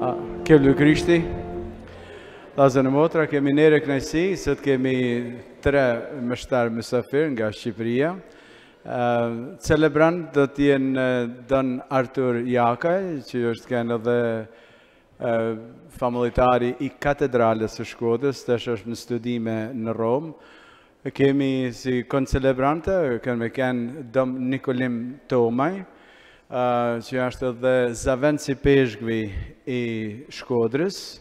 Kellu Krishti. Lazën e motra, kemi nere kënaqësi, sot kemi 3 mështar mysafir nga Shqipëria. Celebrant do t'jenë Don Artur Jakaj, që është kënë edhe familitari i katedrales së Shkodrës, tash është në studime në Rom. Kemi si koncelebrante, kënë Dom Nikolim Tomaj, që është edhe Zavenci Peshkvi i Shkodrës.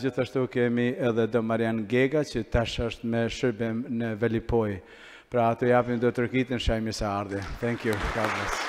Gjithashtu kemi edhe Dom Marian Gega, që tash është me shërbim në Velipoj. Pra ato japim do të rëkitin shajmi sa ardhe. Thank you. God bless.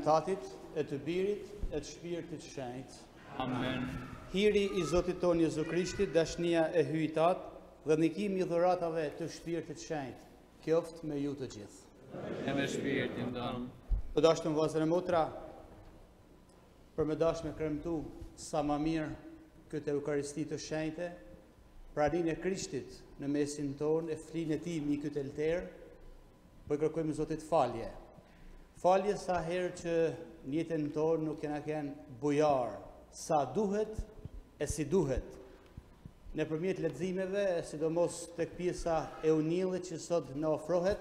Tatit, e të Birit, e të Shpirtit Shenjtë. Amen. Hiri i Zotit tonë Jezu Krishtit, dashnia e hyjtat dhe ndikimi i dhuratave të Shpirtit Shenjtë, qoftë me ju të gjithë. E me shpirtin tonë. Të dashur vëllezër e motra, për me dashme kremtu sa më mirë këtë Eukaristi të Shenjtë, praninë e Krishtit në mesin tonë, e flinë e tij mbi këtë elter, po kërkojmë Zotit falje. Falje sa herë që në jetën tonë nuk kena kënë bujar, sa duhet e si duhet. Në përmjet leximeve, sidomos tek pjesa e unillit që sot në ofrohet,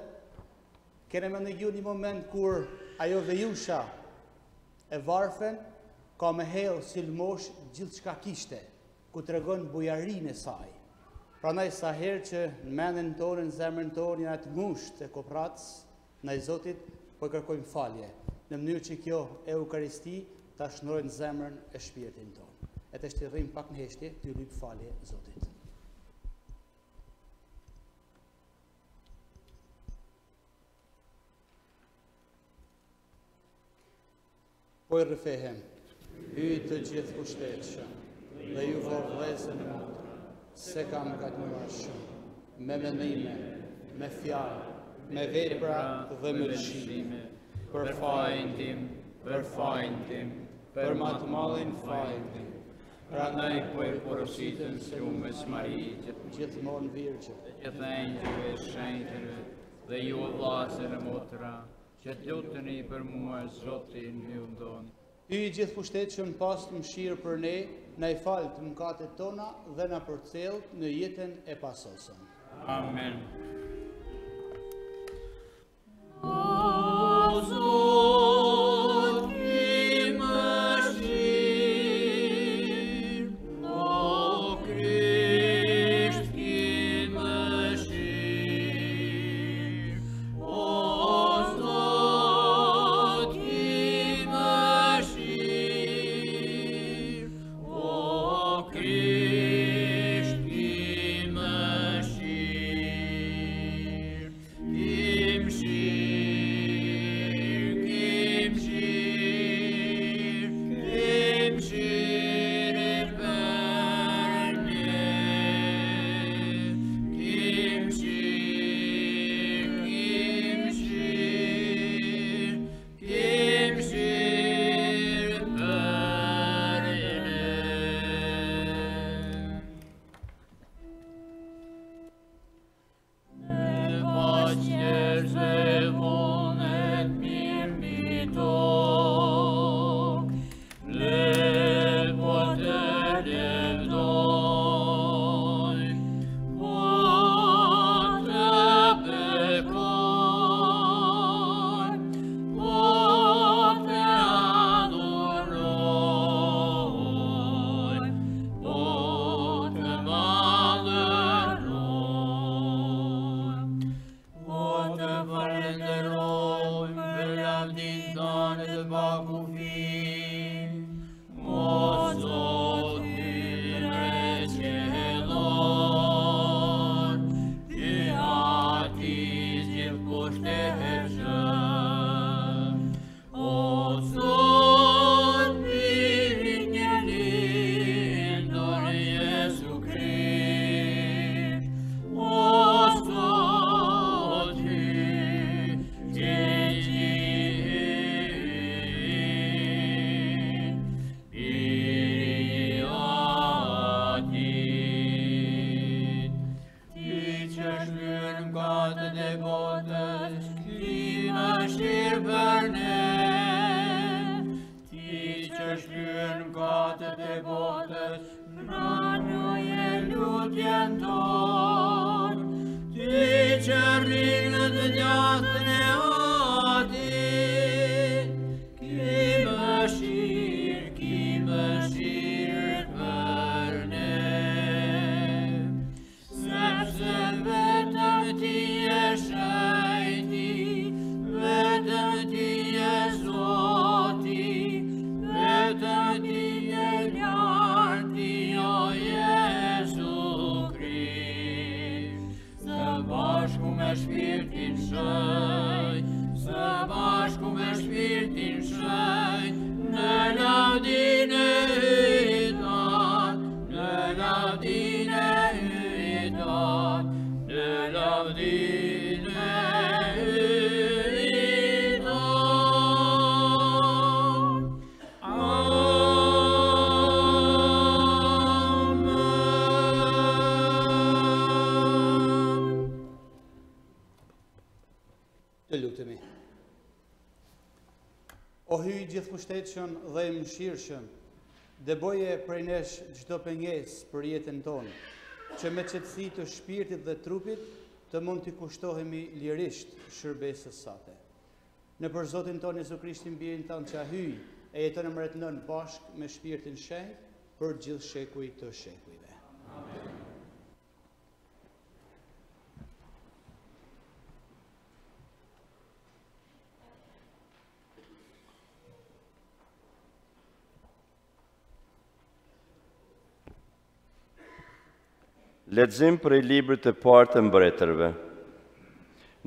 kena më ndëgju një moment kur ajo vejusha e varfen ka me hellë si lmosh gjithë çka kishte, ku tregon bujarinë e saj. Prandaj sa herë që në mendjen tonë, në zemrën tonë janë të ngushtë e kopratës ndaj Zotit, po kërkojmë falje, në mënyrë që kjo Eukaristi ta shëndrojë në zemrën e shpirtin tonë. E të shtyrrim pak në heshtje, t'ju lyp falje Zotit. Po i rrëfehem, hyj të gjithë pushtetshëm, dhe ju vëllezër e motra, se kam gatuar shumë, me mendime, me fjalë, me vepra dhe mërshime, për fajin tim, për ma të mallin fajin tim. Prandaj po e porositën së rumës Marijë, gjithmonë virgjë, gjithë engjëve shenjtëve, dhe ju vëllezër e motra, që luteni për mua Zotin hyjën tonë. Hy i gjithë pushtetshëm pas të mëshirë për ne, na i falë të mëkatet tona dhe na përcjell në jetën e pasosëm. Amen. Nëntor, ty që rrinë të gjatën e ati, ki mëshirë për ne, sepse vetëm ti e shajti, vetëm ti e Zoti, vetëm ti e larti, o Jezu Krisht. Së bashku me shpirtin shënjt, së bashku me shpirtin shënjt, në lavdinë hyjtan, në lavdinë hyjtan, në lavdinë hyjtan. Amen. Të lutemi. O hyj gjithëpushtetshëm dhe i mëshirshëm, dëboje prej nesh çdo pengesë për jetën tonë, që me qetësi të shpirtit dhe trupit të mund t'i kushtohemi lirisht shërbesës sate. Në për Zotin tonë Jezu Krishtin birin tanë që hyj e jeton e mbretëron bashkë me shpirtin shenjtë për gjithë shekuj të shekujve. Amen. Lexim për i librit të parë të mbretërve.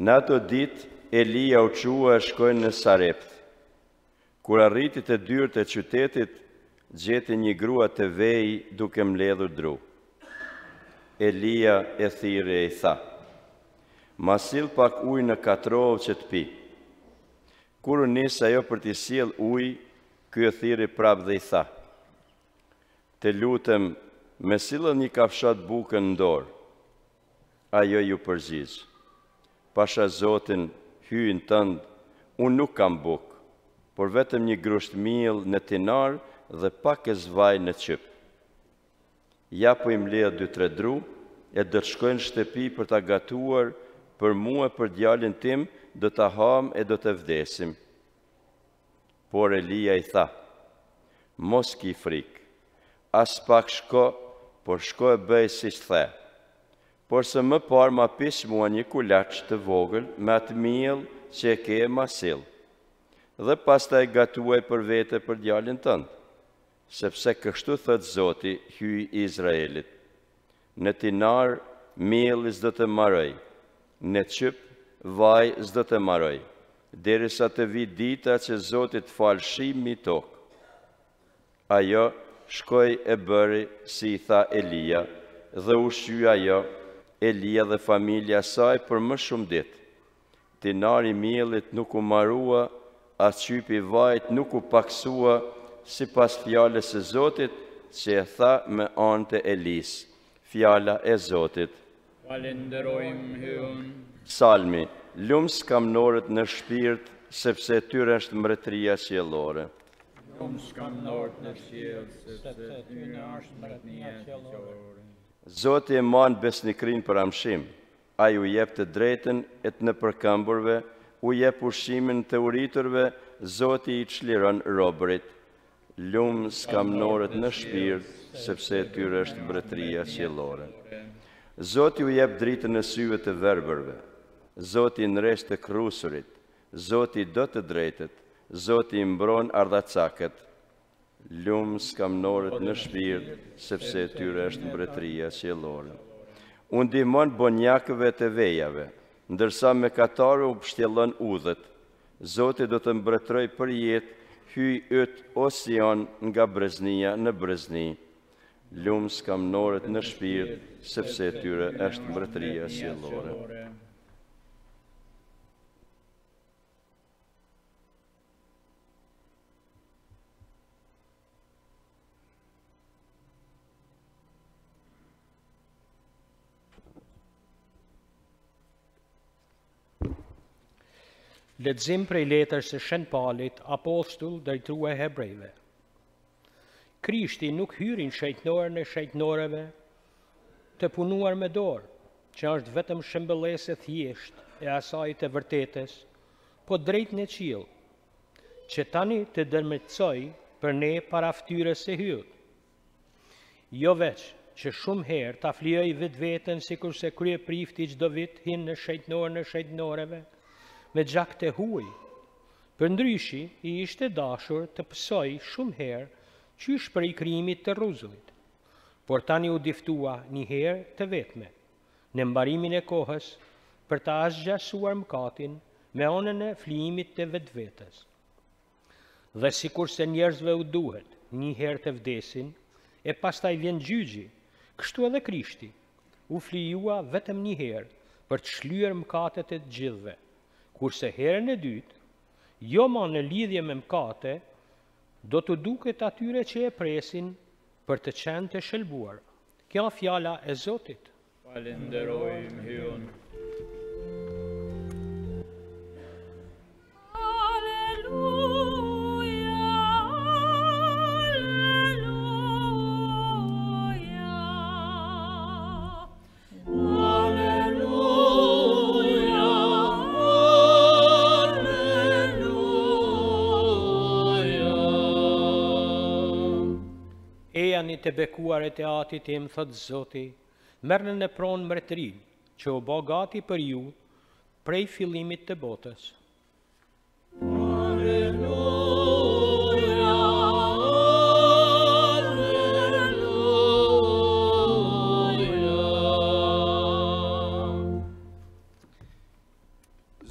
Në ato ditë, Elia u qua e shkojnë në Sarepth. Kur arriti te dyert e qytetit, gjeti një grua të vej duke mbledhur dru. Elia e thirrë e i tha: "Ma sill pak ujë në katrov që të pi." Kur u nis ajo për t'i sjell ujë, ky e thirrë prapë dhe i tha: "Të lutem, me sillën një kafshat bukën në dorë." Ajo ju përgjigj: "Pasha Zotin, hyjin tënd, unë nuk kam bukë, por vetëm një grusht miell në tinar dhe pak e zvaj në qyp. Ja po i mbledh 2-3 dru, e do të shkojnë në shtëpi për ta gatuar për mua e për djalin tim, do ta ham e do të vdesim." Por Elia i tha: "Mos ki frikë, as pak shko, por shko e bëj si që the. Por se më parë ma pish mua një kulaç të vogël me atë miell që e ke ma sill, dhe pastaj gatuaj për vete për djalin tënd, sepse kështu thot Zoti, hyj i Izraelit: në tinar mielli s'do të maroj, në qyp vaj s'do të maroj, derisa të vi dita që Zoti të falë shimi tokë." Ajo shkoj e bëri si i tha Elia, dhe u shqy ajo, Elia dhe familja saj për më shumë ditë. Tinari miellit nuk u marua, as qypi vajt nuk u paksua, si pas fjales e Zotit që e tha me anë të Elis. Fjala e Zotit. Falenderojmë hyun. Salmi, lumë skamnorët në shpirt, sepse tyre është mbretëria qiellore. Lumë skamnorët në qiell, sepse tyre është mbretëria qiellore. Zoti e manë besnikrin për amshim, a ju jep të drejten e të në përkëmburve, u jep ushimin të uriturve, Zoti i çliron robërit. Lumë skamnorët në shpirt, sepse tyre është mbretëria qiellore. Zoti u jep dritën në syve të verbërve, Zoti nresht të krusurit, Zoti do të drejtet, Zoti i mbron ardhacakët. Lumë skamnorët në shpirt, sepse tyre është mbretëria qiellore. U ndihmon bonjakëve të vejave, ndërsa me katarë u pështjellon udhët. Zoti do të mbretëroj për jetë, hyj yt ocean nga breznia në brezni. Lumë skamnorët në shpirt, sepse tyre është mbretëria qiellore. Lexim prej letrës së Shën Paulit, apostull drejtuar hebrejve. Krishti nuk hyri në shejtnorën e shejtnorëve, të punuar me dorë, që është vetëm shembëllese thjesht e asaj të vërtetës, po drejt në qiell, që tani të dërmëtësoj për ne para ftyrës së hyut. Jo veç që shumë herë ta flijoj vetë vetën si kurse krye prifti çdo vit hinë në shejtnoreve, me gjak të huaj. Për ndryshi i ishte dashur të pësoj shumë herë qysh për i krimit të rruzullit, por tani u diftua një herë të vetme, në mbarimin e kohës për ta asgjasuar mëkatin me onën e flijimit të vetvetes. Dhe sikur se njerëzve u duhet një herë të vdesin, e pastaj vjen gjyqi, kështu edhe Krishti u flijua vetëm një herë për të shlyer mëkatet e të gjithëve, kurse herën e dytë, jo ma në lidhje me mëkate, do të duket atyre që e presin për të qenë të shëlbuar. Kjo fjala e Zotit. Falenderojmë hyun. Ejani të bekuaret e ati tim, thot Zoti, merrni në pronë mbretërinë, që u bë gati për ju prej fillimit të botës.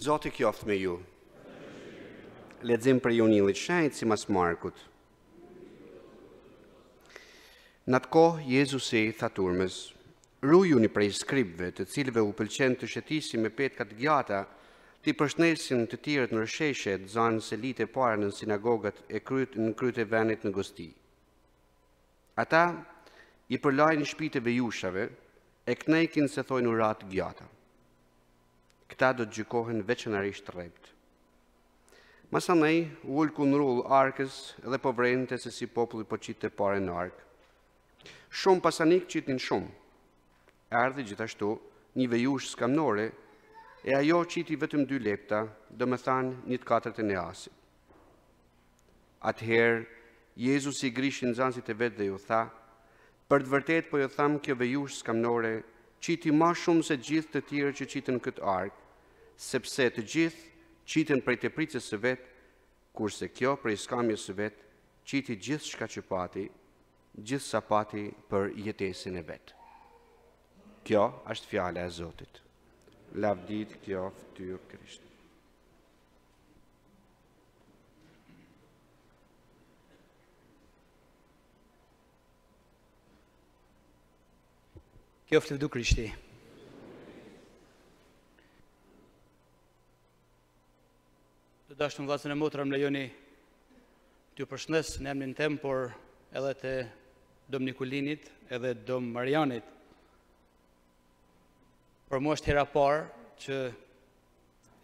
Zoti qoftë me ju. Lexim për ju një shenjtë sipas Markut. Në atë kohë, Jezusi tha turmës, rujuni prej skribëve, të cilëve u pëlqen të shëtisin me petkat gjata, të i përshëndesin të tjerët në rësheshe, të zanë se litë e parë në sinagogat e në kryt e venit në gosti. Ata i përlajnë shpiteve jushave, e knejkin se thojnë urat gjata. Këta do të gjykohen veçanarisht rrept. Masanej, ullë ku në rullë arkës dhe po vrente se si populli po qitë të pare në arkë. Shumë pasanik qitin shumë. Ardhi gjithashtu një vejush skamnore, e ajo qiti vetëm 2 lepta, do me thanë 1/4 e asit. Atëherë, Jezus i grishi nxënësit e vetë dhe ju tha, për të vërtet po ju tham kjo vejush skamnore, qiti ma shumë se gjithë të tjerë që qitën këtë arkë, sepse të gjithë qitën prej të pricës së vetë, kurse kjo prej skamjes së vetë, qiti gjithë shka që pati, gjithë sa pati për jetesin e vetë. Kjo është fjala e Zotit. Lavdit kjo fytyrë Krisht. Kjo ftëvdu Krishti. Të dashur vllazën e motra, më lejoni t'ju përshëndes në emrin tem, por edhe të Dom Nikulinit edhe Dom Marianit. Për mua është hera parë që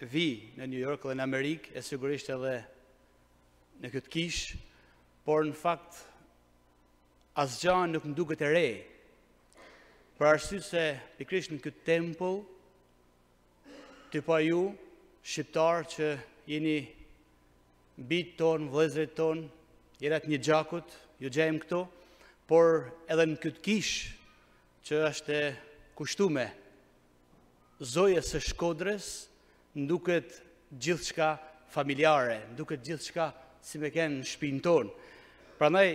vi në New York dhe në Amerikë, e sigurisht edhe në këtë kishë, por në fakt asgjë nuk më duket e re. Për arsye se pikërisht në këtë tempull, ty pa ju, shqiptar që jeni bitë tonë, vëllezërit tonë, jerat një gjakut, ju gjejmë këto, por edhe në këtë kishë që është e kushtume, zojës së Shkodrës, nduket gjithçka familjare, nduket gjithçka si me kenë në shtëpinë tonë. Prandaj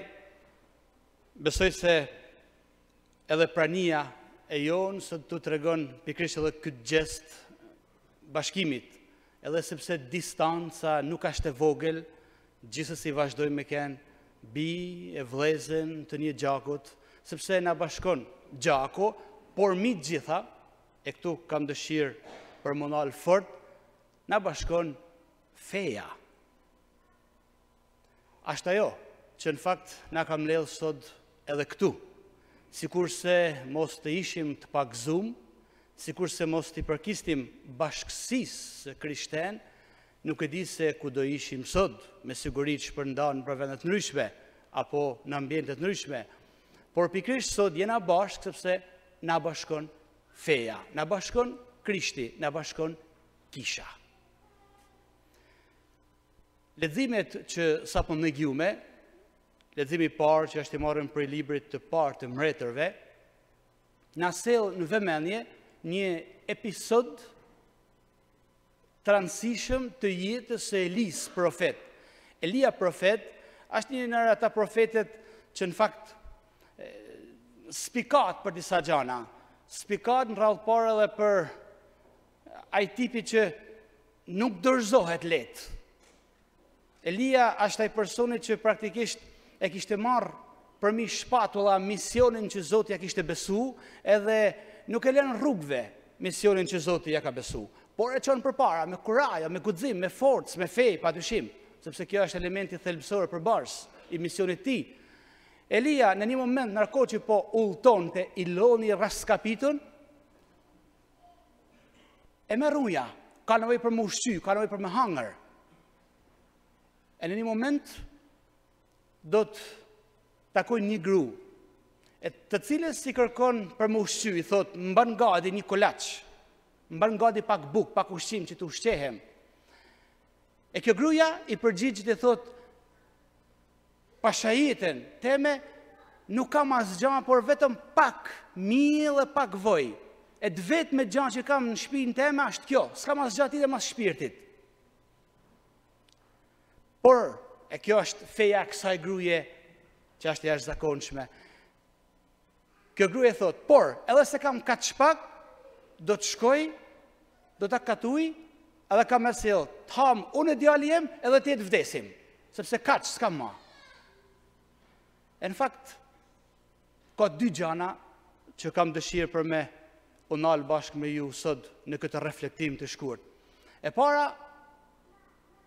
besoj se edhe prania e jonë sot të tregon pikërisht edhe këtë gjest bashkimit, edhe sepse distanca nuk është e vogël, gjithsesi vazhdojmë me kenë bi e vëllezën të një gjakut, sepse na bashkon gjako, por mi gjitha, e këtu kam dëshirë për monal fort, na bashkon feja. Ashtë ajo që në fakt na kam ledhë sot edhe këtu, sikur se mos të ishim të pagzum, sikur se mos të i përkistim bashkësisë krishten, nuk e di se ku do ishim sot, me sigurit shpërndan për vendet ndryshme, apo në ambientet ndryshme. Por pikrisht sot jena bashkë, sepse na bashkon feja, na bashkon Krishti, na bashkon kisha. Leximet që sapo negjume, leximi I parë që është I marrën prej librit të parë të mbretërve, na sjell në vëmendje një episod transishëm të jetës së Elis profet. Elia profet është një nga ata profetet që në fakt spikat për disa gjana, spikat në radhë parë edhe për ai tipi që nuk dorëzohet lehtë. Elia është ai personi që praktikisht e kishte marrë përmi shpatulla misionin që Zoti ja kishte besu, edhe nuk e lënë rrugëve misionin që Zoti ja ka besu, por e çon përpara me kuraja, me guxim, me forcë, me fej, padyshim, sepse kjo është elementi thelbësor përbars I misionit të tij. Elia në një moment ndërkohë që po udhtonte I loni raskapitën, e merr uja, ka nevojë për me ushqy, ka nevojë për me hangër. E në një moment do të takoj një gru, e të cilës I kërkon për me ushqy, I thot, më bën gati një kolaç, më bën gati pak bukë, pak ushqim që të ushqehem. E kjo gruaja I përgjigjet I thot, pashajetën teme nuk kam asgjë, por vetëm pak miell e pak voj. E të vetme gjë që kam në shtëpinë teme është kjo, s'kam asgjë tjetër mas shpirtit. Por, e kjo është feja kësaj gruaje që është jashtëzakonshme. Kjo gruaje thot, por, edhe se kam kaq shpak, do të shkoj, do ta katuj, edhe kam me sjell, të ham unë e djali jem, edhe ti të vdesim, sepse kaq s'kam ma. E në fakt, ka dy gjana që kam dëshirë për me unal bashkë me ju sot në këtë reflektim të shkurt. E para,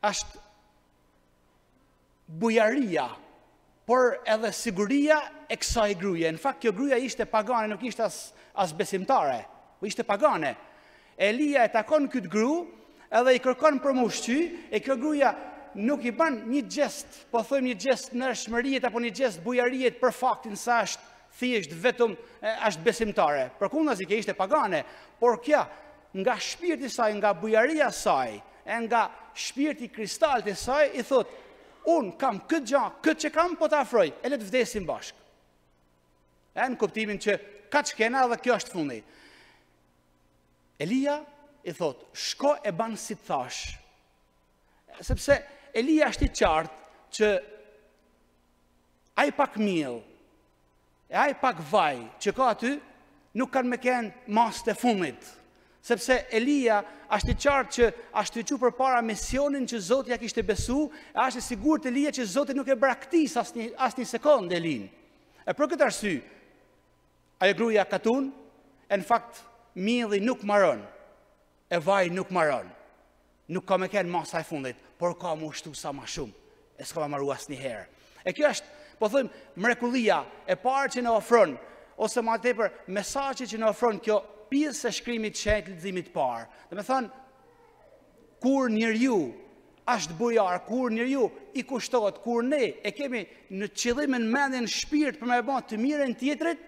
është bujaria, por edhe siguria e kësaj gruaje. Në fakt, kjo gruaja ishte pagane, nuk ishte as besimtare, po ishte pagane. Elia e takon këtë gru, edhe I kërkon për më ushqy, e kjo gruaja nuk I bën një gjest, po thojmë një gjest nërshmërijet, apo një gjest bujarijet për faktin sa është thjesht vetëm është besimtare. Përkundazi që ishte pagane, por kja nga shpirti saj, nga bujaria saj, e nga shpirti kristalt e saj, I thot, unë kam këtë gjë, këtë që kam, po të afroj, e le të vdesim bashkë. E në kuptimin që ka që kena dhe kjo është fundi. Elia I thot, shko e banë si të thash. Sepse Elia është I qartë që ai pak miell, e ai pak vaj që ka aty, nuk kanë me kenë mas të fundit. Sepse Elia është I qartë që është I për para misionin që Zoti ja kishte besu, e është I sigurt Elia që Zoti nuk e braktis as një sekondë Elin. E për këtë arsye, ajo gruaja katun, e në fakt mielli nuk maron, e vaj nuk maron. Nuk ka me kenë masa e fundit, por ka më ushtu sa ma shumë, e s'ka me maru as një herë. E kjo është, po thëmë, mrekullia e parë që në ofron, ose ma tepër, mesazhi që në ofron kjo pjesë e shkrimit shenjtë leximit parë. Dhe me thënë, kur njeriu është bujar, kur njeriu I kushtohet, kur ne e kemi në qëllimin mendjen shpirt për me bën të mirën tjetrit,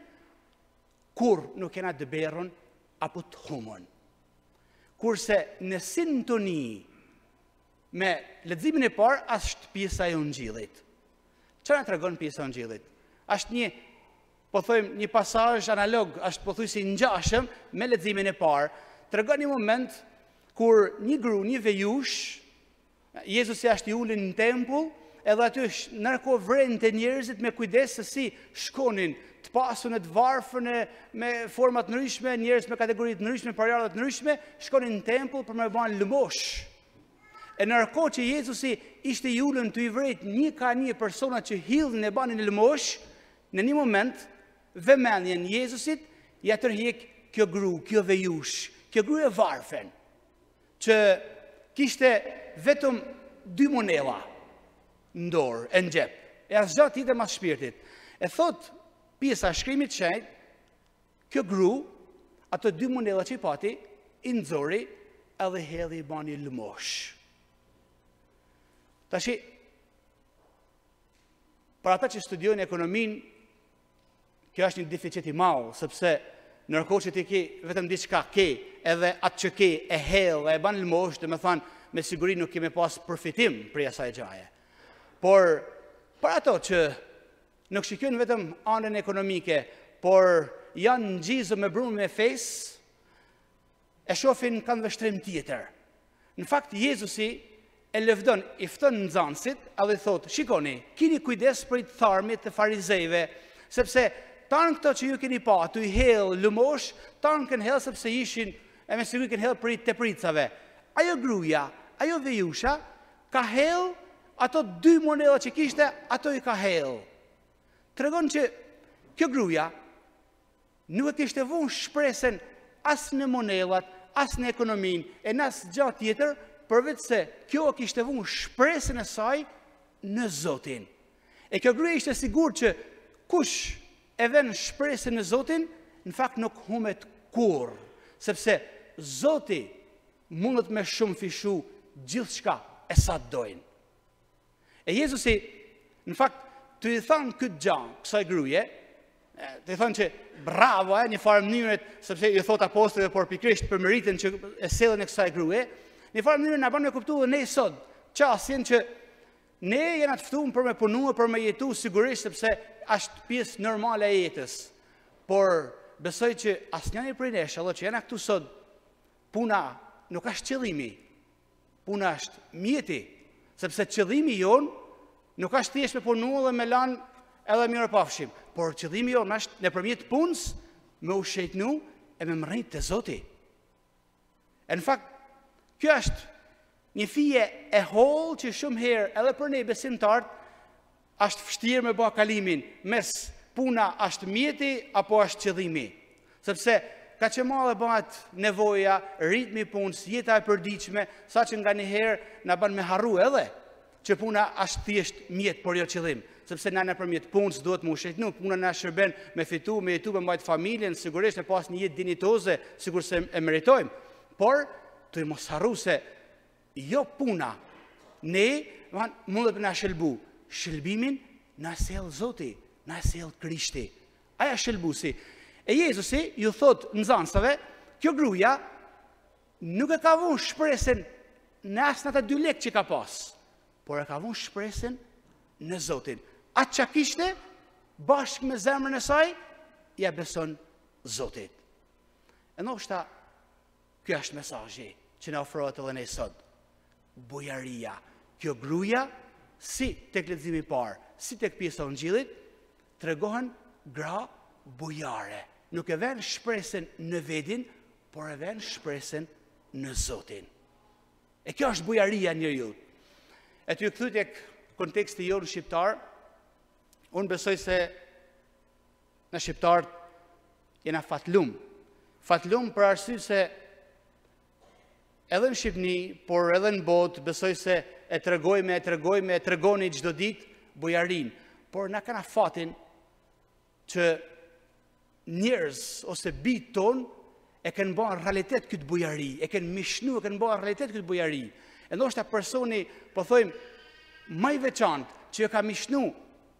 kur nuk kena dëberën apo të humën. Kurse në sintoni me leximin e parë është pjesa e Ungjillit. Çfarë tregon pjesa e Ungjillit? Është një, po thojmë, një pasazh analog, është pothuajse I ngjashëm me leximin e parë. Tregon një moment kur një gru, një vejush, Jezusi është I ulën në tempull, edhe aty ndërkohë vrente njerëzit me kujdes se si shkonin të pasur në të varfën me format të ndryshme, njerëz me kategori të ndryshme, parjarë të ndryshme, shkonin në tempull për me bën lëmosh. E ndërkohë që Jezusi ishte I ulën të I vret një ka një persona që hidhin e banin lëmosh, në një moment vëmendjen Jezusit ja tërhiq kjo gru, kjo vejush, kjo gru e varfen, që kishte vetëm 2 monedha në dorë, e në gjep, e asgjë tjetër mas shpirtit. E thot pjesa shkrimit shenjtë, kjo gru, ato 2 monedha që I pati, I nxori edhe hedhi I bani lëmosh. Tashi, për ata që studiojnë ekonomin, kjo është një deficit I madh, sepse nërkohë që ti ke vetëm diçka ke, edhe atë që ke e hell, e ban lëmosh, dhe me thanë, me siguri nuk kemi pas përfitim për asaj gjaje. Por, për ato që nuk shikojnë vetëm anën ekonomike, por janë ngjizë me brumë me fesë, e shohin kanë vështrim tjetër. Në fakt, Jezusi e lëvdon, i fton nxënësit, edhe i thotë, shikoni, keni kujdes për i të tharmit të farizejve, sepse tanë këto që ju keni pa, tu i hell lëmosh, tanë kënë hell sepse ishin, e me siguri kënë hell për i tepricave. Ajo gruja, ajo vejusha, ka hell, ato 2 moneda që kishte, ato i ka hell. Tregon që kjo gruja nuk e kishte vënë shpresen as në monedat, as në ekonomin, e në as gjatë tjetër, përveç se kjo kishte vënë shpresën e saj në Zotin. E kjo gruja ishte sigur që kush e vën shpresën në Zotin, në fakt nuk humbet kurrë, sepse Zoti mundet me shumë fishu gjithçka e sa dojnë. E Jezusi, në fakt, të i thanë këtë gjallë, kësaj gruje, të i thanë që bravo, një farë mënyrët, sepse i thot apostëve, por pikrisht për meritën që e sellën e kësaj gruje, një farë mënyrën na bën me kuptu dhe ne sot, qasjen që ne jena të ftuar për me punu, për me jetu sigurisht, sepse është pjesë normale e jetës. Por besoj që asnjëri prej nesh, edhe që jena këtu sot, puna nuk është qëllimi, puna është mjeti, sepse qëllimi jon nuk është thjesht me punu dhe me lanë edhe mirë pafshim, por qëllimi jon është nëpërmjet punës me u shejtnu e me mërrit të Zoti. E në fakt, kjo është një fije e hollë që shumë herë edhe për ne besimtarët është vështirë me bë kalimin mes puna është mjeti apo është qëllimi. Sepse ka që madhe bëhet nevoja, ritmi punës, jeta e përditshme, sa që nga një herë na bën me harru edhe që puna është thjesht mjet, por jo qëllim. Sepse na nëpërmjet punës duhet më shëjtnu, puna na shërben me fitu, me jetu, me mbajt familjen, sigurisht e pas një jetë dinitoze, sigur se e meritojmë. Por, të i mos harru se jo puna, ne mundet na shëlbu. Shëlbimin na sjell Zoti, na sjell Krishti. Aja shëlbusi. E Jezusi ju thot nxënësve, kjo gruaja nuk e ka vënë shpresën në as në ata 2 lekë që ka pas, por e ka vënë shpresën në Zotin. Atë që kishte, bashkë me zemrën e saj, ja beson Zotit. E ndoshta, kjo është mesazhi që na ofrohet edhe ne sot. Bujaria. Kjo gruaja, si tek leximi i parë, si tek pjesa e Ungjillit, tregohen gra bujare. Nuk e vën shpresën në vetin, por e vën shpresën në Zotin. E kjo është bujaria e njeriu. E ty kthy tek konteksti jonë shqiptar, unë besoj se në shqiptarët jena fatlum. Fatlum për arsye se edhe në Shqipni, por edhe në botë, besoj se e tregoni çdo ditë bujarin. Por na kana fatin që njerëz ose bitë ton e kanë bërë realitet këtë bujari, e kanë mishnu, e kanë bërë realitet këtë bujari. E ndoshta personi, po thojmë, më i veçantë që e ka mishnu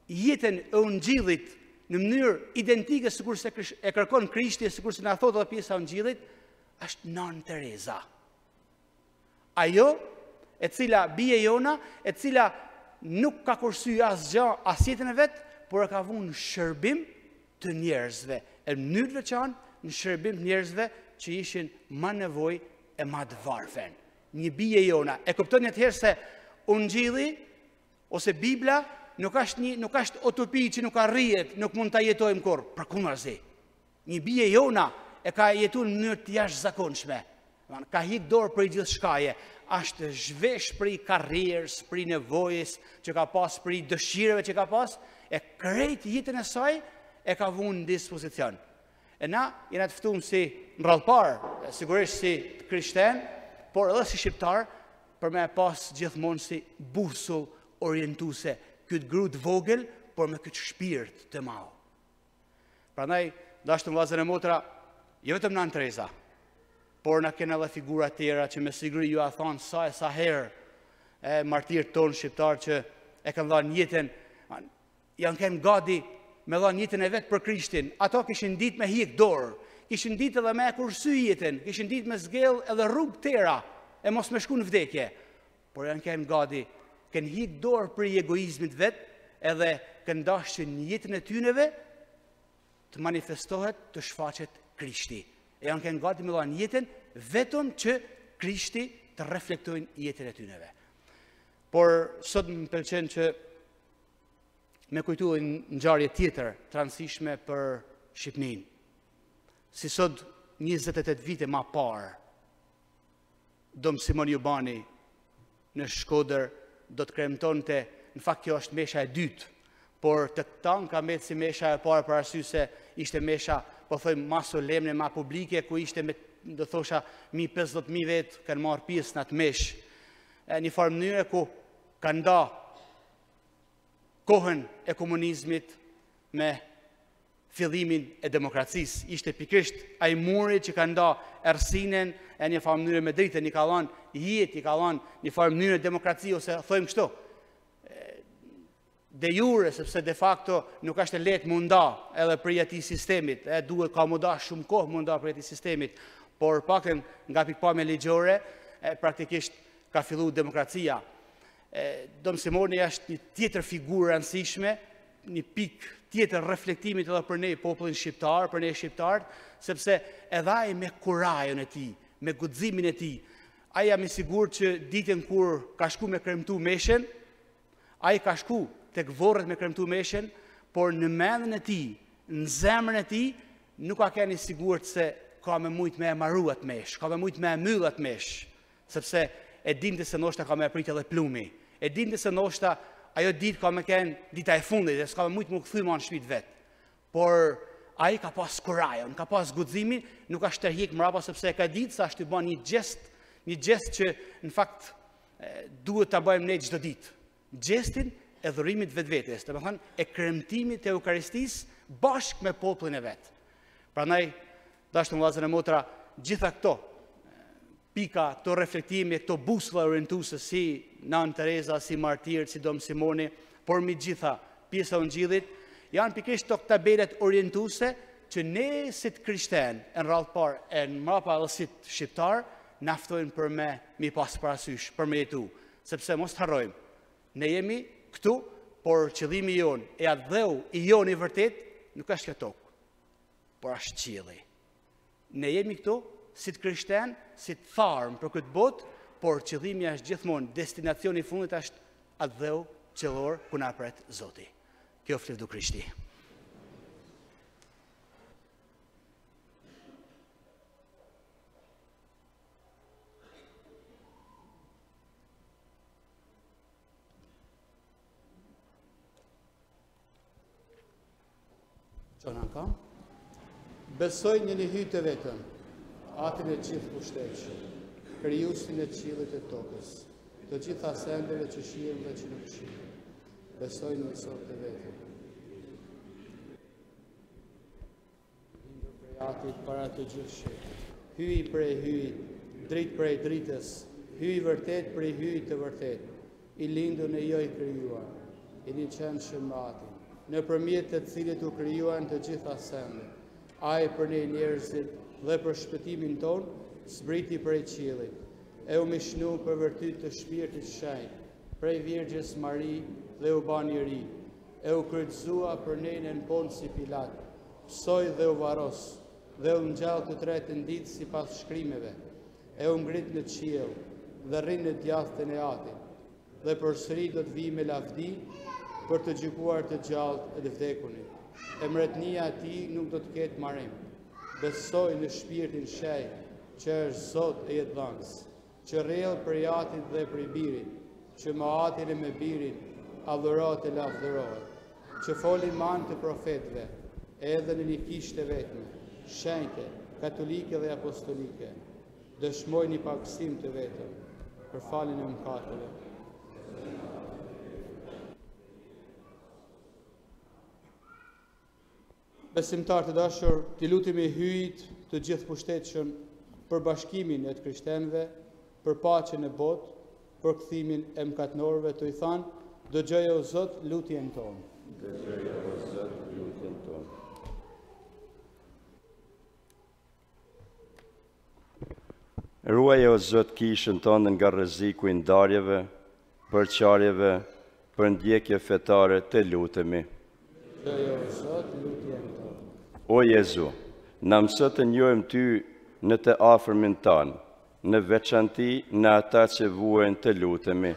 jetën e Ungjillit në mënyrë identike sikur se e kërkon Krishti, sikur se na thotë edhe pjesa e Ungjillit, është Nën Tereza. Ajo e cila bie jona, e cila nuk ka kursy asgjë as jetën e vet, por e ka vënë në shërbim të njerëzve, e në mënyrë të veçantë në shërbim të njerëzve që ishin më nevojë e më të varfën. Një bie jona. E kuptoni atëherë se Ungjilli ose Bibla nuk është utopi që nuk arrihet, nuk mund ta jetojmë kurrë, përkundrazi. Një bie jona e ka jetuar në mënyrë të jashtëzakonshme. Ka hik dorë për gjithçkaje, është zhvesh për karrierës, për nevojës që ka pas, për dëshirave që ka pas, e krejt jetën e saj e ka vënë në dispozicion. E na jena të ftuar si ndrallpar, sigurisht si krishterë, por edhe si shqiptar, për me pas gjithmonë si busull orientuese këtë grut vogël, por me këtë shpirt të madh. Prandaj, dashur vëllezër e motra, jo vetëm Nën Tereza, por na kanë edhe figura tjera që me siguri ju a thonë sa herë martirët tonë shqiptar që e kanë dhënë jetën, janë kanë gati me dhënë jetën e vet për Krishtin. Ato kishin ditë me hik dorë, kishin ditë edhe me kursy jetën, kishin ditë me zgell edhe rrugë tëra, e mos me shku në vdekje. Por janë kënë gati, kënë hikë dorë për egoizmit vetë, edhe kënë dashë që në jetën e tyneve të manifestohet, të shfaqet Krishti. E janë kënë gati me dhanë jetën, vetëm që Krishti të reflektojnë jetën e tyneve. Por sot më pëlqen që me kujtu në ngjarje tjetër, të rëndësishme për Shqipnin. Si sot 28 vite ma parë, Dom Simon Jubani në Shkodër do të kremtonte, në fakt kjo është mesha e dytë, por të këtan ka metë si mesha e parë për arsye se ishte mesha, po thojmë, ma solemne, ma publike, ku ishte me, do thosha, 50.000 vetë kanë marrë pjesë në atë meshë. Një farë mënyre ku ka nda kohën e komunizmit me fillimin e demokracisë. Ishte pikrisht ai muri që ka nda errësinen e një farë mënyre me dritën, i ka dhanë jetë, i ka dhanë një farë mënyre demokraci, ose thojmë kështu, de jure, sepse de facto nuk është lehtë munda edhe për ati sistemit, duhet ka muda shumë kohë munda për ati sistemit, por pakën nga pikpamja ligjore, praktikisht ka fillu demokracia. Dom Simoni është një tjetër figurë rëndësishme, një pikë tjetër reflektimit edhe për ne popullin shqiptar, për ne shqiptarët, sepse edhe ai me kurajën e tij, me guximin e tij, ai jam i sigurt që ditën kur ka shku me kremtu Meshën, ai ka shku tek vorret me kremtu Meshën, por në mendjen e tij, në zemrën e tij, nuk ka qenë i sigurt se ka me mujt me e marru atë mesh, ka me mujt me e myll atë mesh, sepse e dinte se ndoshta ka me prit edhe plumi, e dinte se ndoshta ajo ditë ka me qenë dita e fundit, e s'ka me mujt më këthy ma në shpit vetë. Por ai ka pas kurajën, ka pas guximin, nuk ka shtërhik mrapa, sepse ka ditë sa është të bën një gjest që në fakt duhet të bëjmë ne çdo ditë. Gjestin e dhurimit vetvetes, të më thënë, e kremtimit të Eukaristisë bashkë me popullin e vetë. Prandaj, dashur vëllezër e motra, gjitha këto pika, këto reflektime, këto busolla orientuese si Nën Tereza, si martir, si Dom Simoni, por mi gjitha pjesa e Ungjillit, janë pikërisht këto tabelet orientuese që ne si të krishterë, në radhë parë, e në mrapa edhe si të shqiptar, naftojnë për me mi pas parasysh, për me jetu. Sepse mos të harrojmë, ne jemi këtu, por qëllimi jonë, e atë dheu i jonë i vërtet, nuk është kjo tokë, por është qielli. Ne jemi këtu, si të krishterë, si të tharmë për këtë botë, por qëllimi është gjithmonë, destinacioni i fundit është atë dheu qellor ku na pret Zoti. Kjo flet du Krishti. Qona kam? Besoj një hyjë të vetëm, atin e gjithë pushtetshëm, krijuesin e qiellit e tokës, të gjitha sendeve që shihen dhe që nuk shihen. Besoj në sot të vetëm. Lindur prej atit para të gjithë shit, hyj prej hyjit, dritë prej dritës, hyj vërtet prej hyjit të vërtet, i lindur në jo i krijuar, i një qendshëm me atin, në përmjet të cilit u krijuan të gjitha sendet. Ai për ne njerëzit dhe për shpëtimin ton, zbriti prej qiellit, e u mishnu për vërtet të shpirtit shenjtë, prej Virgjës Mari dhe u bani ri, e u kryqëzua për ne në Ponci Pilat, psoi dhe u varos, dhe u ngjall të tretën ditë sipas shkrimeve, e u ngrit në qiell, dhe rrin në djathtën e atit, dhe përsëri do të vijë me lavdi për të gjykuar të gjallët e të vdekunit. E mbretënia e tij nuk do të ketë marim. Besoj në shpirtin shenjtë, që është Zot e jetëdhënës, që rrjedh prej Atit dhe prej Birit, që me Atin e me Birin adhurohet e lavdërohet, që folin man të profetëve, edhe në një kishë të vetme, shenjte, katolike dhe apostolike, dëshmoj një pakësim të vetëm, për faljen e mëkateve. Besimtar të dashur, t'i lutemi hyjit të gjithë pushtetshëm për bashkimin e të krishterëve, për paqen e botë, për kthimin e mëkatënorëve, të i thanë, dëgjoje o Zot lutjen tonë. Dëgjoje o Zot lutjen tonë. Ruaj o Zot kishën tonë nga rreziku i ndarjeve, përçarjeve, për ndjekje fetare të lutemi. O Jezu, na mëso të njohim Ty në të afërmin tanë, në veçanti në ata që vuajnë të lutemi.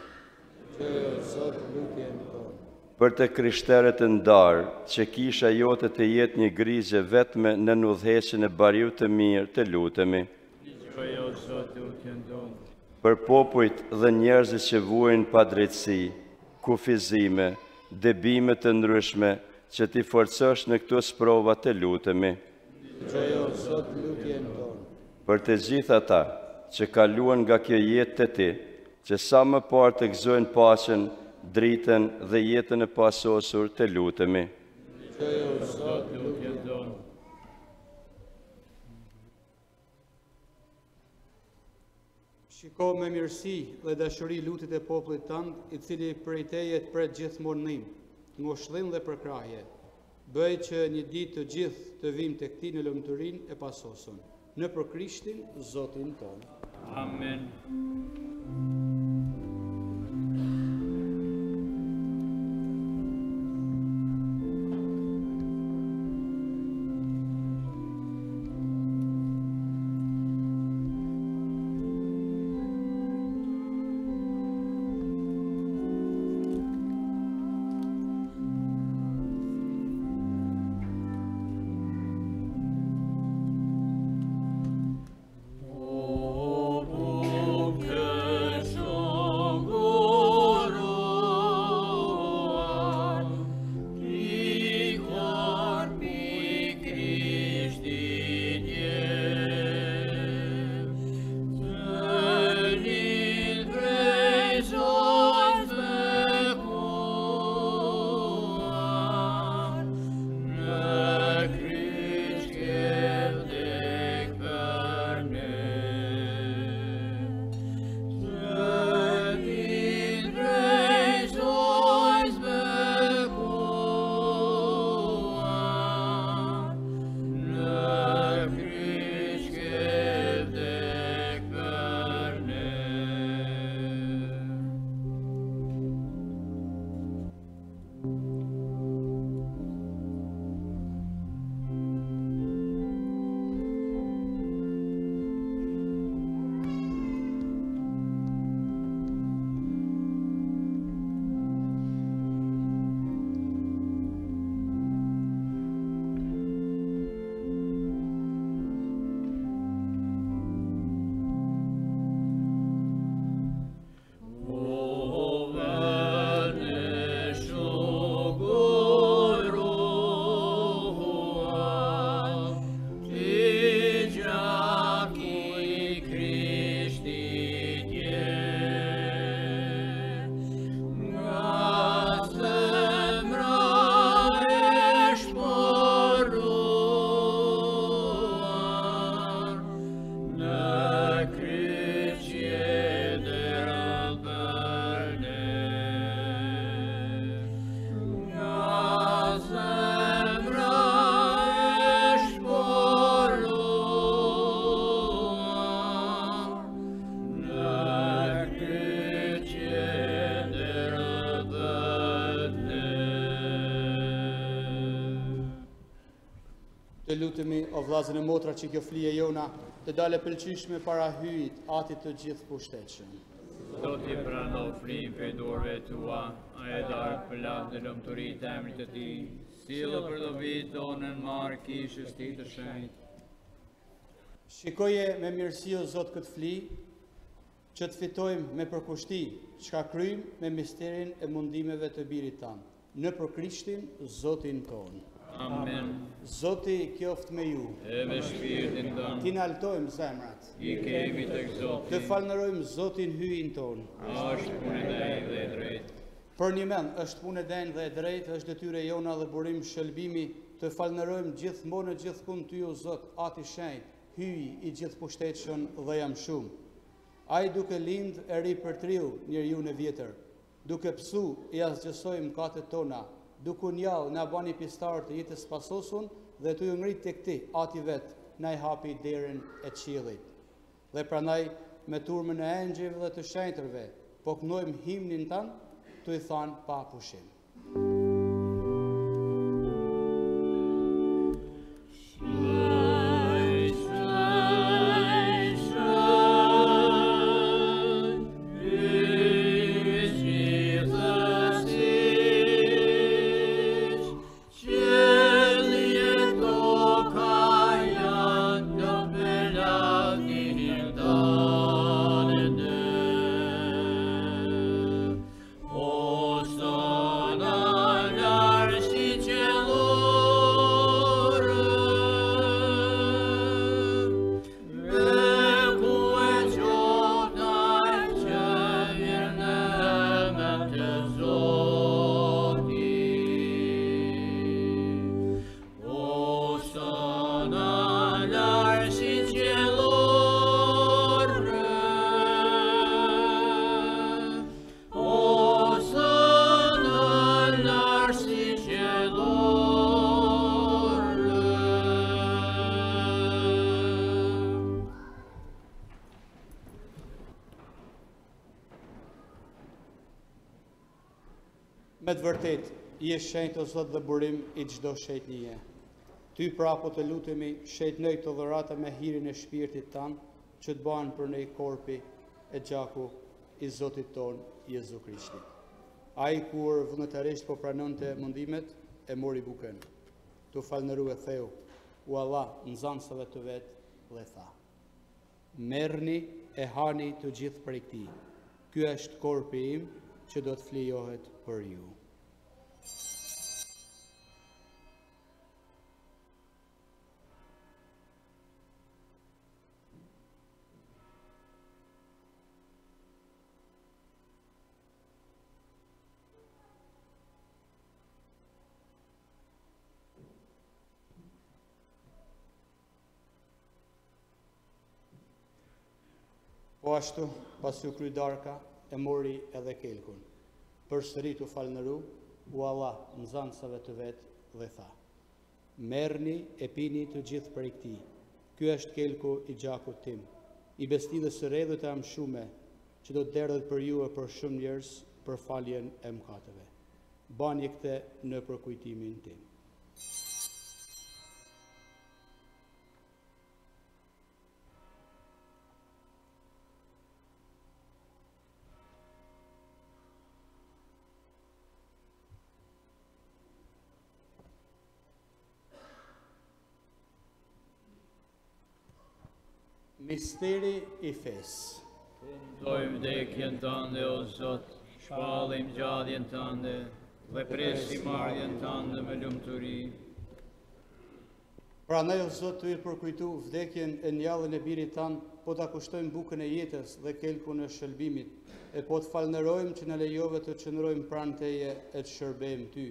Për të krishterët e ndarë, që kisha jote të jetë një grizje vetme në udhëheqjen e bariu të mirë të lutemi. Për popujt dhe njerëzit që vuajnë pa drejtësi, kufizime, debime të ndryshme, që Ti forcosh në këto sprova të lutemi. Për të gjithë ata që kaluan nga kjo jetë të Ti, që sa më parë të gëzojnë paqen, dritën dhe jetën e pasosur të lutemi. Shiko me mirësi dhe dashuri lutit e popullit tënd, I cili prej Teje pret gjithmonë ndihmë, ngushëllim dhe përkrahje. Bëj që një ditë të gjithë të vim tek Ti në lumturinë e pasosur. Në për Krishtin, Zotin tonë. Amen. Të lutemi o vllazën e motra që kjo flije jona të dalë pëlqyeshme para hyjit atit të gjithë pushtetshëm. Zoti prano flimë për dorëve tua, a e darë për lavë në lumturitë të emrit të Ti, sillë për dobitë tonën marë kishës Ti të shenjtë. Shikoje me mirësi o Zot këtë fli, që të fitojmë me përkushti, çka kryjmë me misterin e mundimeve të birit tanë. Në për Krishtin, Zotin tonë. Amen. Zoti qoftë me ju. E me shpirtin tonë. Ti naltojmë zemrat. I kemi tek Zoti. Të falënderojmë Zotin hyjin tonë. Është punë e drejtë dhe e drejtë. Për një mend, është punë e denjë dhe e drejtë, është detyre jona dhe burim shëlbimi të falënderojmë gjithmonë e gjithkund Ty o Zot, Ati i shenjtë, hyji i gjithë pushtetshëm dhe jam shumë. Ai duke lind e ri për triu njeriu në vjetër, duke psu i asgjësoj mëkatet tona, duke njallë na bani pistarë të jetës pasosun dhe të ju ngrit tek Ti, Ati vetë, na I hapi derën e qiellit. Dhe pranaj me turmën e engjëve dhe të shenjtërve, po kënojmë himnin tanë, të i thanë pa pushim. Me të vërtet, je shenjtë o Zot dhe burim i çdo shetnie. Ty pra po të lutemi, shetnoj të dhurata me hirin e shpirtit tanë, që të banë për ne korpi e gjaku i Zotit ton, Jezu Krishti. Ai kur vullnetarisht po pranonte mundimet, e mori bukën. Tu falënëru e theu, u Allah në nxënësve të vetë dhe tha: merrni e hani të gjithë prej këtij. Ky është korpi im që do të flijohet për ju. Po ashtu, pas u kry darka, e mori edhe kelkun. Përsëri u falënëru, u Allah nxënësve të vetë dhe tha: merrni e pini të gjithë prej këtij. Ky është kelku i gjakut tim, i bestidhës së re dhe të amshume, që do të derdhet për ju e për shumë njerëz për faljen e mëkateve. Bani këtë në përkujtimin tim. Misteri i fesë. Dojmë vdekjen tënde, o Zot, shpallim gjalljen tënde, dhe presim ardhjen tënde me lumturi. Prandaj o Zot, të i përkujtu vdekjen e njallën e birit tanë, po ta kushtojmë bukën e jetës dhe kelkun e shëlbimit, e po të falënërojmë që në lejove të qëndrojmë pranë teje e të shërbejmë ty.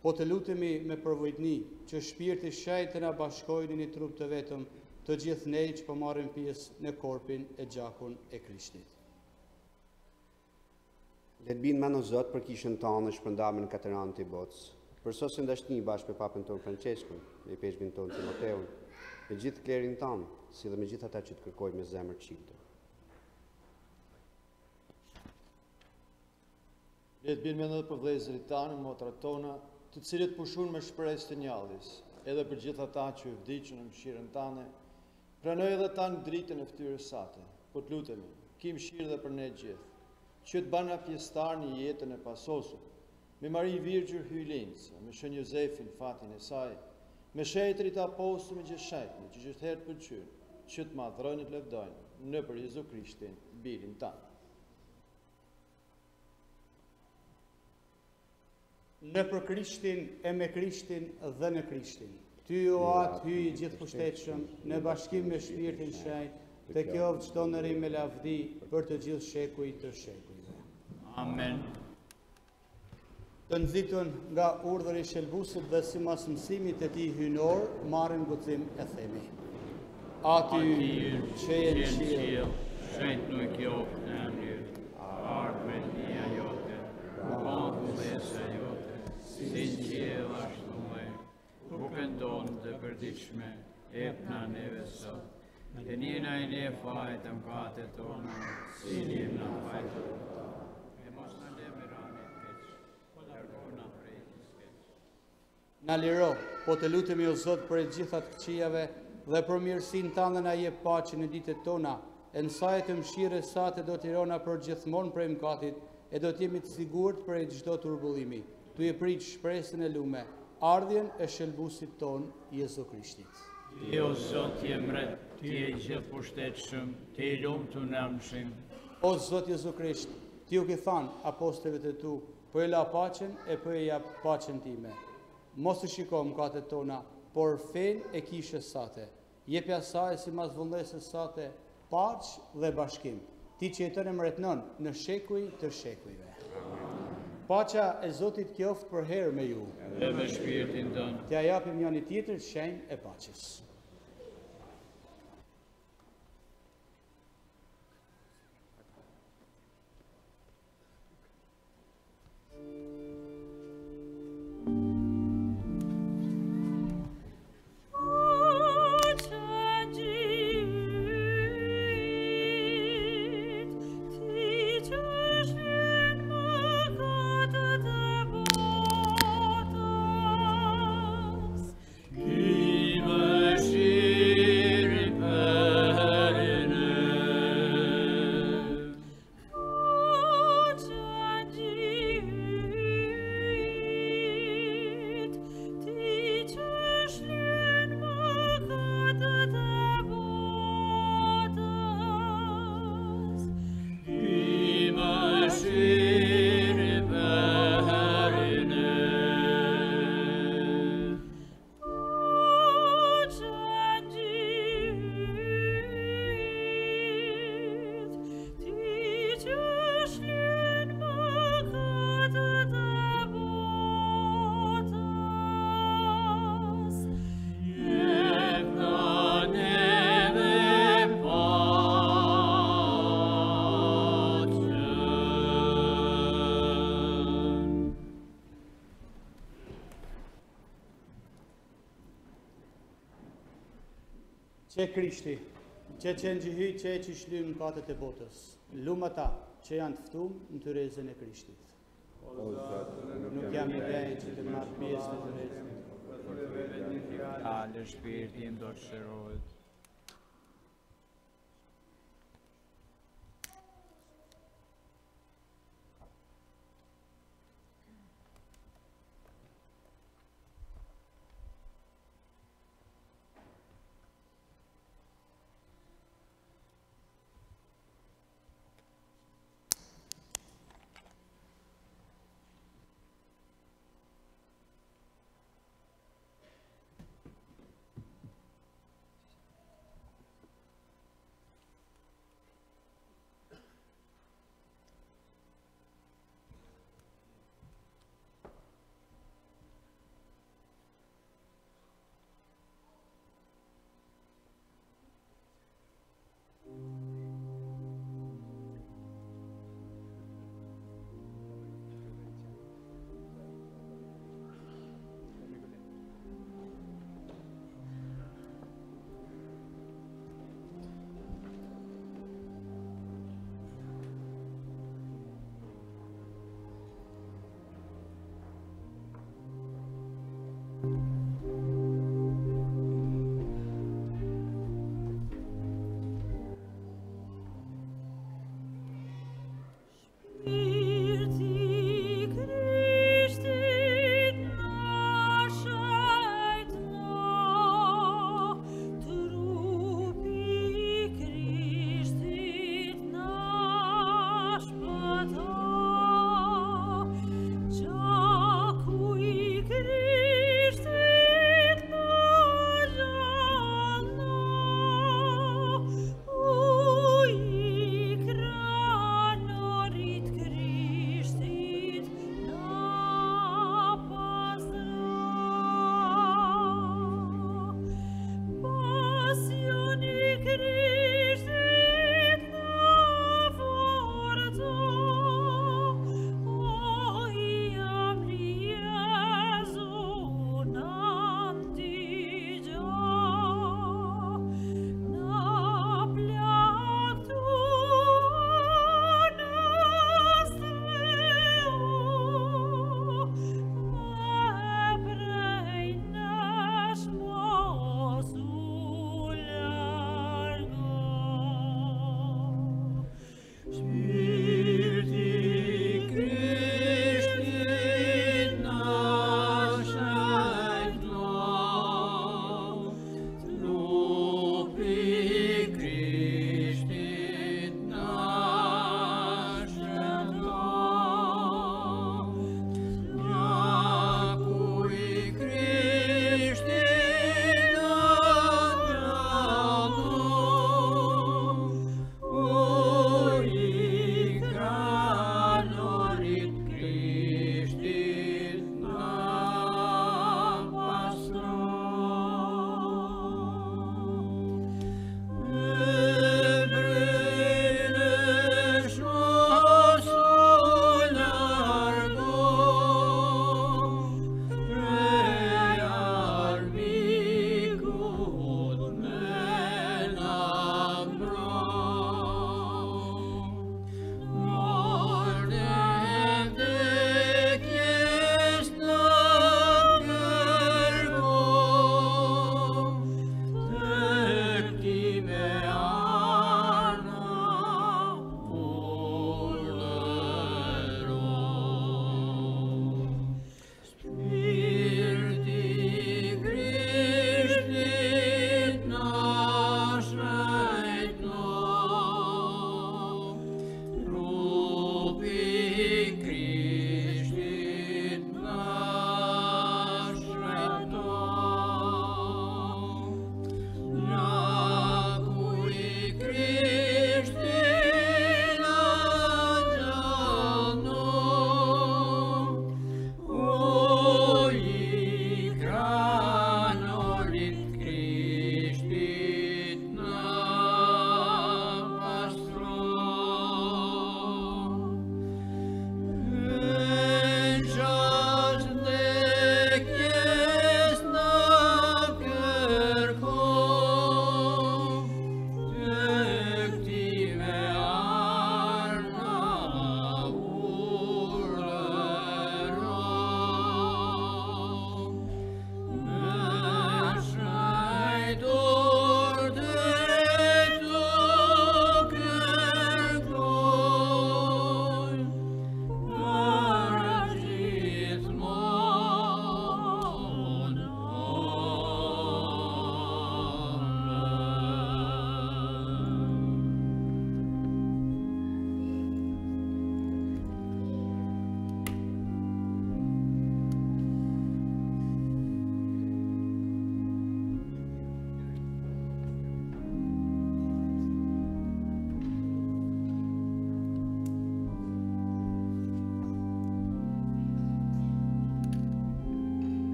Po të lutemi me përvojtni që shpirti shenjtë të na bashkojnë në një trup të vetëm, të gjithë ne që po marrim pjesë në korpin e gjakun e Krishtit. Le të binë mend o Zot për kishën tonë shpërndarme në katëran të i botës, për sosën dashni bashkë me papën tonë Franceskun, me peshqin tonë Timoteun, me gjithë klerin tonë, si dhe me gjithë ata që të kërkojmë me zemër të qiltër. Le të binë mend edhe për vëllezërit tanë, motrat tona, të cilët pushon me shpresë të njalljes, edhe për gjithë ata që u vdiqën në mëshirën tane. Pranoj edhe ta në dritën e ftyrës sate, po të lutemi, ki mëshirë dhe për ne gjithë, që të bana pjestar një jetën e pasosur, me Mari Virgjër Hylincë, me Shën Jozefin fatin e saj, me shetrit apostëm e gjëshetni, që gjithë herë të pëlqynë, që të madhrojnë të levdojnë, në për Jezu Krishtin, birin tanë. Në për Krishtin e me Krishtin dhe në Krishtin. Ty o atë hyj i gjithë pushtetshëm, në bashkim me shpirtin shenjtë, të qoftë çdo ndërim me lavdi për të gjithë shekuj të shekujve. Amen. Të nxitun nga urdhri i shëlbuesit dhe sipas mësimit të tij hyjnor, marrim guxim e themi: Aty që je në qiell, shenjtë qoftë në emrin, ardhmëria jote, kujdesa jote, si në qiell ashtu më. Bukën tonë të përditshme, ep na neve sot, E njëna e le fajtë mkate tona, si njëm në fajtë tona. E mos në le me ranit keq, largona prej të skeq. Na liro, po të lutemi o Zot për e gjithat këqijave dhe për mirësin tënde na jep paqe në ditët tona, e në saj të mshirës sate do të rona për gjithmonë prej mkatit, e do t'jemi të sigurt për e gjdo turbullimi. Tu e prit shpresën e lume, ardhjen e shëlbusit ton, Jezu Krishtit. Ti o Zot je mret, ti e gjithë pushtetshëm, ti i lumë të nëmshim. O Zot Jezu Krisht, ti u ki thanë apostëve të tu, po e la paqen e po e ja paqen time. Mos të shiko mkatet tona, por fen e kishës sate. Jepja saj si mas vullnesës sate, paqë dhe bashkim. Ti që jetën e mretnon në shekuj të shekujve. Paqja e Zotit qoftë për herë me ju. Dhe me shpirtin tënë. T'ja japim njëri tjetër shenjë e paqes. Që Krishti, që në gjyhy që e që shlymë katët e botës, lumë ata që janë tëftumë në të rezën e Krishtit. Nuk jam i dhejë që të marrë pjesë në të rezën. Dalë shpirtin do të shërohet.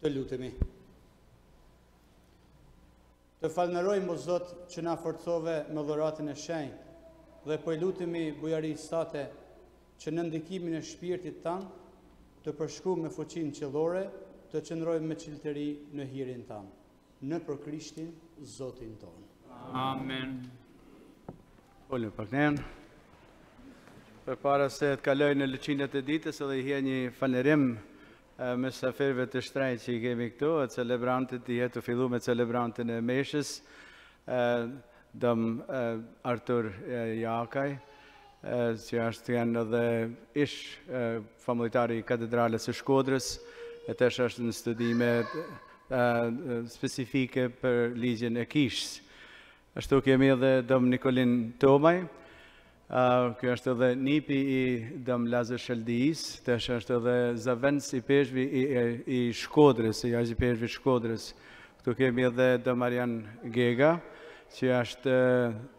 të lutemi. Të falënderojmë o Zot që na forcove me dhuratën e shenjtë dhe po i lutemi bujarisë tate që në ndikimin e shpirtit tanë të përshkruajmë me fuqinë qellore, të qëndrojmë me çiltëri në hirin tanë. Në për Krishtin Zotin tonë. Amen. Folë pak nën. Përpara se të kaloj në lëqinët e ditës, edhe i një falënderim mysafirëve të shtrenjtë që i kemi këtu, celebrantit i jetu fillu me celebrantin e Meshës, dëm Artur Jakaj, që është janë edhe ish familitari i katedrales së Shkodrës, e tesh është në studime specifike për ligjin e kishës. Ashtu kemi edhe dëm Nikolin Tomaj, kjo është edhe nipi i dëm Lazër Shëldijis, tesh është edhe zavendës i peshvi i Shkodrës, i jashtë i peshvi Shkodrës. Këtu kemi edhe dëm Marian Gega, që është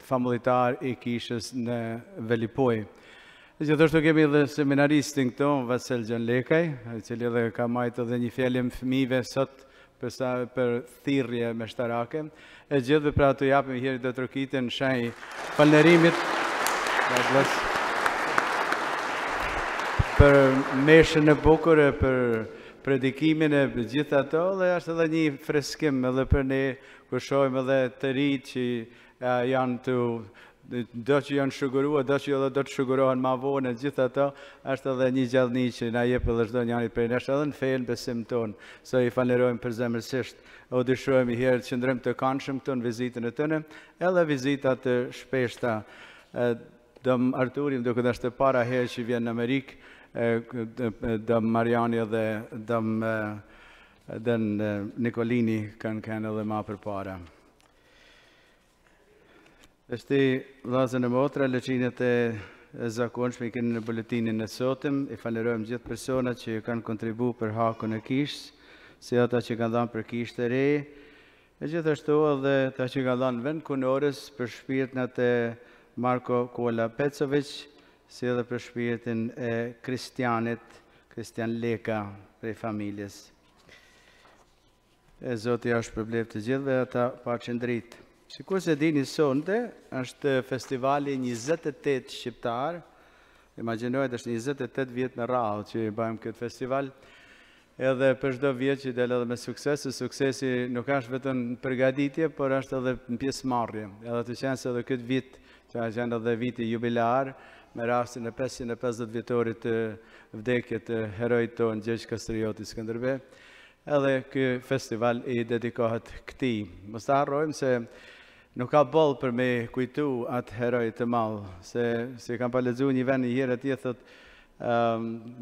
familjitar i kishës në Velipoj. Gjithashtu kemi edhe seminaristin këto, Vasel Gjanlekaj, i cili edhe ka majtë edhe një fjallim fëmijëve sot për thirrje meshtarake. E gjithë dhe pra të japim heri do të rëkitin shenjë falënderimit për meshën e bukur, për predikimin e gjithë ato, dhe është edhe një freskim edhe për ne, kur shohim edhe të rinjt që janë të do që janë shugurua, do që do të shugurohen ma vonë, gjithë ato, është edhe një gjallëni që na jep edhe çdo njëri prej nesh, edhe në fenë besim tonë, so i falenderojmë për zemërsisht, o dëshirojmë i herë që ndrym të këndshëm këtu në vizitën e tëne, edhe vizitat të shpeshta. Dëm Arturim, duke dhe është para herë që vjen në Amerikë, dëm Mariani dhe dëm Nikolini kanë edhe ma për para. Eshte vllazën e motra, lëqinët e zakonshme i kënë në buletinin e sotëm, i falenderojmë gjithë personat që kanë kontribu për hakun e kishës, si ata që kanë dhanë për kishë të re, e gjithashtu edhe ata që kanë dhanë vend kunores për shpirtnat e Marko Kola Pecovic, si edhe për shpirtin e Kristian Leka prej familjes. E Zoti është përblef të gjithë dhe ata pa qëndrit. Sikur se dini sonte, është festivali 28 shqiptar, imagjinojët është 28 vjetë në radhë që i bëjmë këtë festival, edhe për çdo vjet që del edhe me sukses, suksesi nuk është vetëm në përgatitje, por është edhe në pjesëmarrje. Edhe të qenë se edhe këtë vit, që është janë edhe viti jubilar, me rastin e 550 vjetorit të vdekjet të herojit tonë Gjergj Kastrioti Skënderbej, edhe ky festival i dedikohet këtij. Mos ta harrojmë se nuk ka boll për me kujtu atë heroj të madh, se kam pa lexuar një vend një herë atje thotë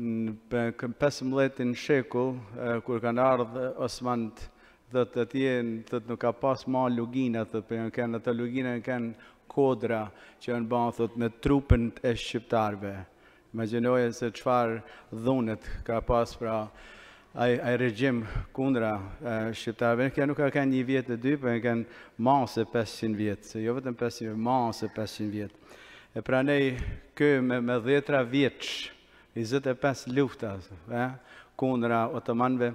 në 15 shekull, kur kanë ardhur Osmanët, thotë atje thotë nuk ka pas ma lugina, thotë kanë ato lugina kanë kodra që janë bën thotë me trupin e shqiptarëve. Imagjinoje se çfarë dhunet ka pas pra ai regjim kundra shqiptarëve. Kjo nuk ka kanë një vjet e dy, por kanë më se 500 vjet, se jo vetëm 500, më se 500 vjet. E pranej kë me 10 vjeç, 25 lufta kundra otomanëve,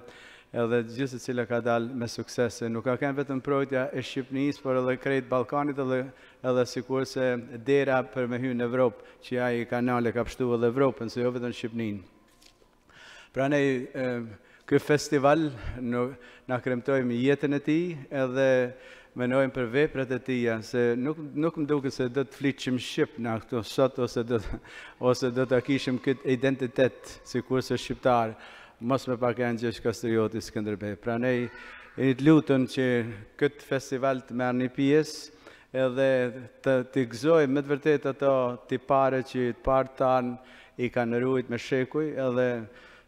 edhe gjithë cila ka dalë me suksese. Nuk ka kanë vetëm mbrojtja e Shqipërisë, por edhe krejt Ballkanit, edhe sikur se dera për me hyrë në Evropë, që ai kanale ka pështu edhe Evropën, se jo vetëm Shqipërinë. Pranej ky festival na kremtojmë jetën e tij, edhe menojmë për veprat e tija, se nuk më duket se do të fliqim shqip në këto sot, ose do të kishim këtë identitet, sikur se shqiptar, mos me pak e në Gjergj Kastrioti Skënderbej. Pra ne i të lutën që këtë festival të merë një pjesë, edhe të gëzojmë me të vërtet ato tipare që të partë tanë i kanë rujt me shekuj, edhe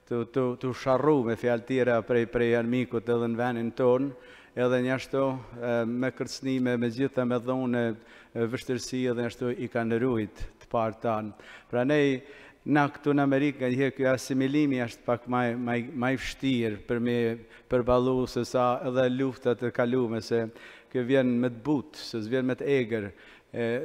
të sharru me fjalë tjera prej armikut edhe në venin tonë, edhe njështu me kërcnime, me gjitha me dhune vështërsi edhe njështu i kanë rujt të partë tanë. Pra ne na këtu në Amerikë, njëherë kjo asimilimi është pak maj vështirë për me përballu se sa edhe luftat e kalume, se kë vjen me të butë, se s'vjen me të egër,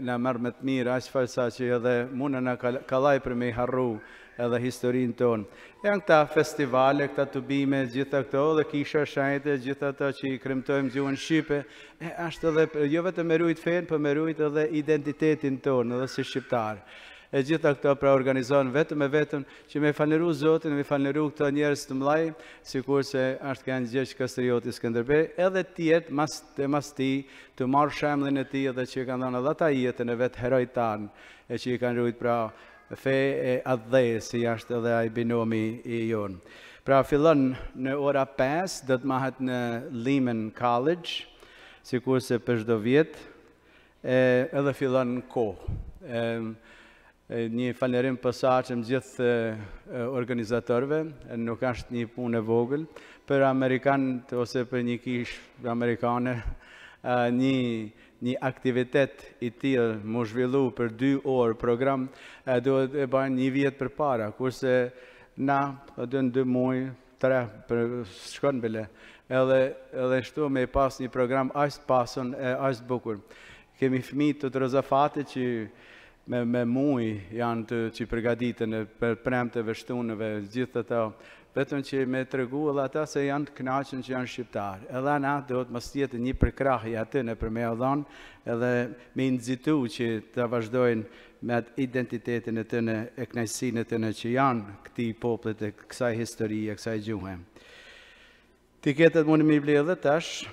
na marrë me të mirë, aq falsa që edhe muna na kallaj për me I harru edhe historinë tonë. Janë këta festivale, këta tubime, gjitha këto, dhe kisha shenjte, gjitha të që I kremtojmë gjuhën Shqipe, është edhe, jo vetëm me rujt fenë, për me rujt edhe identitetin tonë, edhe si shqiptarë. E gjitha këto pra organizohen vetëm e vetëm që me falëru Zotin, me falëru këto njerëz të mlaj, sikur se është kanë Gjergj Kastrioti Skënderbej, edhe tjetë mas ti të marrë shemblin e ti edhe që kanë dhënë edhe ta jetën e vetë herojt tanë, e që I kanë rujt pra fe e adhe, si është edhe ai binomi I jonë. Pra fillon në ora 5, do të mahet në Lehman College, sikur se për çdo vit, edhe fillon në kohë. Një falërim posaçëm gjithë organizatorëve, nuk është një punë e vogël, për Amerikanët ose për një kishë amerikane, një aktivitet I tillë më zhvillu për 2 orë program, duhet e bajnë një vjet përpara, kurse na do 2 muaj, 3 për shkon bile. Edhe shtu me pas një program aq pasun e aq bukur. Kemi fëmijë të Rozafati që me muj janë të që përgatiten për premteve, shtunëve, gjithë të vetëm që me tregu edhe ata se janë të kënaqur që janë shqiptarë. Edhe na do të mos jetë një përkrahje aty në për me dhënë, edhe me nxitu që të vazhdojnë me atë identitetin e tyre, e kënaqësinë e tyre që janë këtij popullit e kësaj historie, kësaj gjuhë. Tiketet mund më bli edhe tash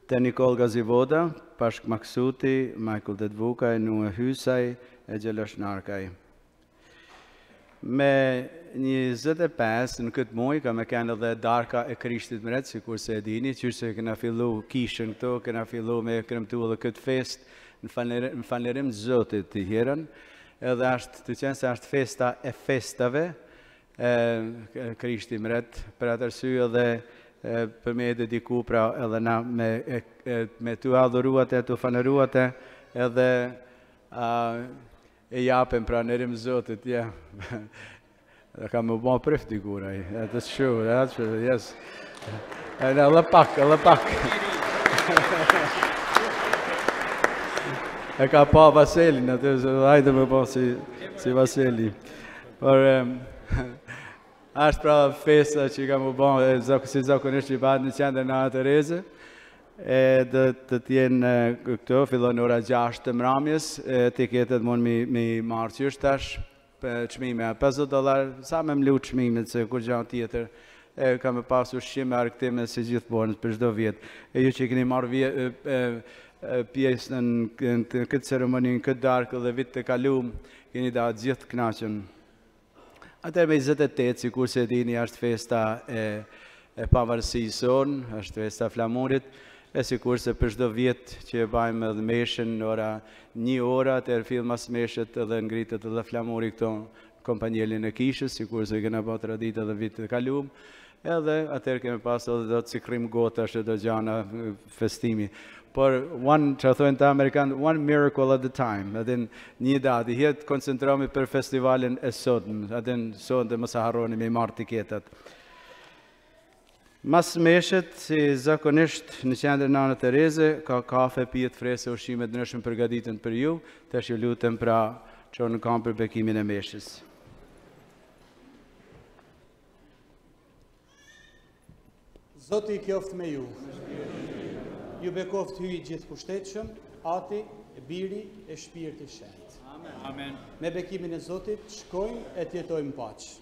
te Nikol Gazivoda, Pashk Maksuti, Michael Dedvukaj, Nue Hysaj e Gjelosh Narkaj. Me 25 në këtë muaj ka me kanë edhe darka e Krishtit Mret, sikur se e dini, që se kena fillu kishën këto, kena fillu me kremtu edhe këtë fest në falërim Zotit të herën, edhe është të qenë se është festa e festave, Krishtit Mret, për atë arsye edhe për me dediku pra edhe na me të adhuruate, të faneruate, edhe e japem pra në rimë Zotit, ja. Dhe ka më bo prift I guraj, that's true, yes. Edhe pak. E ka pa Vaselin, hajde me po si Vaseli. Por, është pra festa që ka më bënë, si zakonisht që batë në qendër në Tereze, dhe të tjenë këto, fillon ora 6 të mramjes, tiketet mund mi marë qysh tash, qmime $50, sa me mlu qmimet, se kur gjanë tjetër, ka me pasu shqime arktime si gjithë bonës për çdo vjetë. E ju që keni marrë pjesë në këtë ceremonin, këtë darkë dhe vit të kalum, keni da gjithë knaqën. Atër me 28, si kur se dini, është festa e pavarësisë sonë, është festa flamurit, e si kur se për çdo vjetë që e bajmë edhe meshën në ora 1 ora, atër fill mas meshët edhe ngritet edhe flamuri këto kompanjelin e kishës, si kur se kena po tradit edhe vitë të kalum, edhe atër kemi pas edhe do të sikrim gotash edhe gjana festimi. Por, që thojnë të Amerikanë, one miracle at a time, adin një dati, jetë koncentromi për festivalin e sotëm, adin sotëm dhe mësa harroni me marë tiketat. Mas meshët, si zakonisht në qendër Nana Tereze, ka kafe, pijet frese, ushqimet ndryshme përgatiten për ju, të që lutem pra që në kam për bekimin e meshës. Zoti I qoftë me ju. Ju bekoft hyj gjithë pushtetshëm, Ati, e Biri, e Shpirti Shenjtë. Amen. Me bekimin e Zotit, shkojmë e të jetojmë paqë.